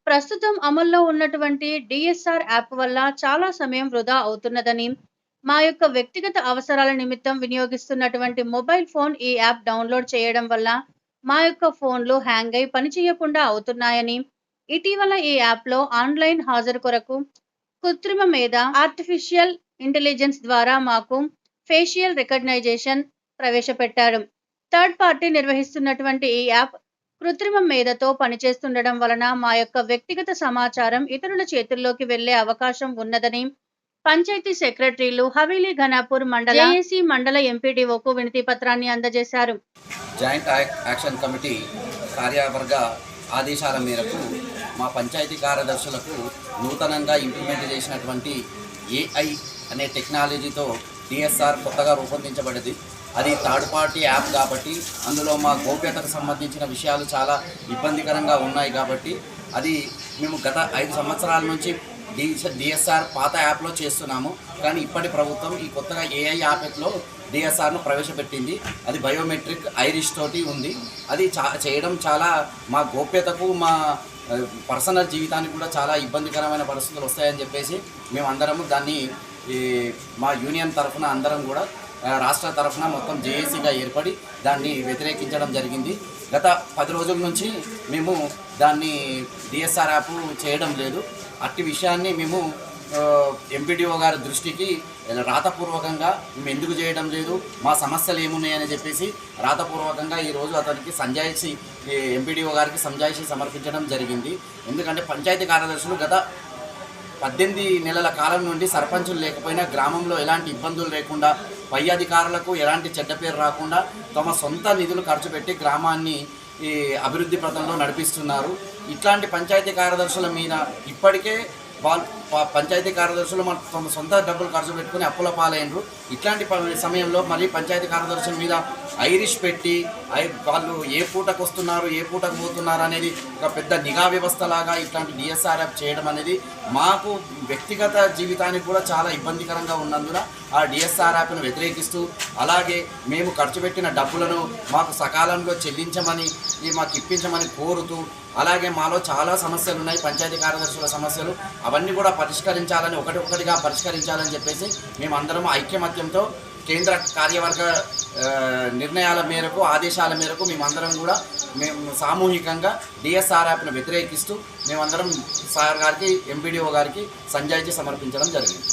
ప్రస్తుతం అమల్లో ఉన్నటువంటి డిఎస్ఆర్ యాప్ వల్ల చాలా సమయం వృధా అవుతున్నదని, మా యొక్క వ్యక్తిగత అవసరాల నిమిత్తం వినియోగిస్తున్నటువంటి మొబైల్ ఫోన్ ఈ యాప్ డౌన్‌లోడ్ చేయడం వల్ల మా యొక్క ఫోన్‌లు హ్యాంగ్ అయి పనిచేయకుండా అవుతున్నాయని, ఇటీవల ఈ యాప్‌లో ఆన్‌లైన్ హాజరు కొరకు కృత్రిమ మేధ ఆర్టిఫిషియల్ ఇంటెలిజెన్స్ ద్వారా మాకు ఫేషియల్ రికగ్నైజేషన్ ప్రవేశపెట్టారు. థర్డ్ పార్టీ నిర్వహిస్తున్నటువంటి ఈ యాప్ కృత్రిమ మేధతో పనిచేస్తుండడం వలన మా యొక్క వ్యక్తిగత సమాచారం ఇతరుల చేతుల్లోకి వెళ్లే అవకాశం ఉన్నదని పంచాయతీ సెక్రటరీలు హవేలీ ఘనాపూర్ మండల జేఏసీ మండల ఎంపీడీఓకు వినతి పత్రాన్ని అందజేశారు. జాయింట్ యాక్షన్ కమిటీ కార్యవర్గ ఆదేశాల మేరకు మా పంచాయతీ కార్యదర్శులకు నూతనంగా ఇంప్లిమెంట్ చేసినటువంటి ఏఐ అనే టెక్నాలజీతో డిఎస్ఆర్ కొత్తగా రూపొందించబడింది. అది థర్డ్ పార్టీ యాప్ కాబట్టి అందులో మా గోప్యతకు సంబంధించిన విషయాలు చాలా ఇబ్బందికరంగా ఉన్నాయి కాబట్టి అది మేము గత 5 సంవత్సరాల నుంచి డిఎస్ఆర్ పాత యాప్లో చేస్తున్నాము. కానీ ఇప్పటి ప్రభుత్వం ఈ కొత్తగా ఏఐ యాప్లో డిఎస్ఆర్ను ప్రవేశపెట్టింది. అది బయోమెట్రిక్ ఐరిష్ తోటి ఉంది. అది చేయడం చాలా మా గోప్యతకు మా పర్సనల్ జీవితానికి కూడా చాలా ఇబ్బందికరమైన పరిస్థితులు వస్తాయని చెప్పేసి మేమందరము దాన్ని మా యూనియన్ తరఫున అందరం కూడా రాష్ట్ర తరఫున మొత్తం జేఏసీగా ఏర్పడి దాన్ని వ్యతిరేకించడం జరిగింది. గత 10 రోజుల నుంచి మేము దాన్ని డిఎస్ఆర్ యాప్ చేయడం లేదు. అట్టి విషయాన్ని మేము ఎంపీడీఓ గారి దృష్టికి రాతపూర్వకంగా మేము ఎందుకు చేయడం లేదు, మా సమస్యలు ఏమున్నాయని చెప్పేసి రాతపూర్వకంగా ఈరోజు అతనికి సంజాయిషి ఎంపీడీఓ గారికి సంజాయిషి సమర్పించడం జరిగింది. ఎందుకంటే పంచాయతీ కార్యదర్శులు గత 18 నెలల కాలం నుండి సర్పంచులు లేకపోయినా గ్రామంలో ఎలాంటి ఇబ్బందులు లేకుండా, పై అధికారులకు ఎలాంటి చెడ్డ పేరు రాకుండా తమ సొంత నిధులు ఖర్చు పెట్టి గ్రామాన్ని అభివృద్ధి పథంలో నడిపిస్తున్నారు. ఇట్లాంటి పంచాయతీ కార్యదర్శుల మీద ఇప్పటికే పంచాయతీ కార్యదర్శులు తమ సొంత డబ్బులు ఖర్చు పెట్టుకుని అప్పుల పాలైనరు. ఇట్లాంటి సమయంలో మళ్ళీ పంచాయతీ కార్యదర్శుల మీద ఐరిష్ పెట్టి వాళ్ళు ఏ పూటకు వస్తున్నారు, ఏ పూటకు పోతున్నారు అనేది ఒక పెద్ద నిఘా వ్యవస్థలాగా ఇట్లాంటి డిఎస్ఆర్ యాప్ చేయడం అనేది మాకు వ్యక్తిగత జీవితానికి కూడా చాలా ఇబ్బందికరంగా ఉన్నందున ఆ డిఎస్ఆర్ యాప్ను వ్యతిరేకిస్తూ, అలాగే మేము ఖర్చు పెట్టిన డబ్బులను మాకు సకాలంలో చెల్లించమని మాకు ఇప్పించమని కోరుతూ, అలాగే మాలో చాలా సమస్యలు ఉన్నాయి, పంచాయతీ కార్యదర్శుల సమస్యలు, అవన్నీ కూడా పరిష్కరించాలని ఒకటిగా పరిష్కరించాలని చెప్పేసి మేమందరం ఐక్యమత్యంతో కేంద్ర కార్యవర్గ నిర్ణయాల మేరకు ఆదేశాల మేరకు మేమందరం కూడా మేము సామూహికంగా డిఎస్ఆర్ యాప్ను వ్యతిరేకిస్తూ మేమందరం సార్ గారికి ఎంపీడీఓ గారికి సంజాయిషి సమర్పించడం జరిగింది.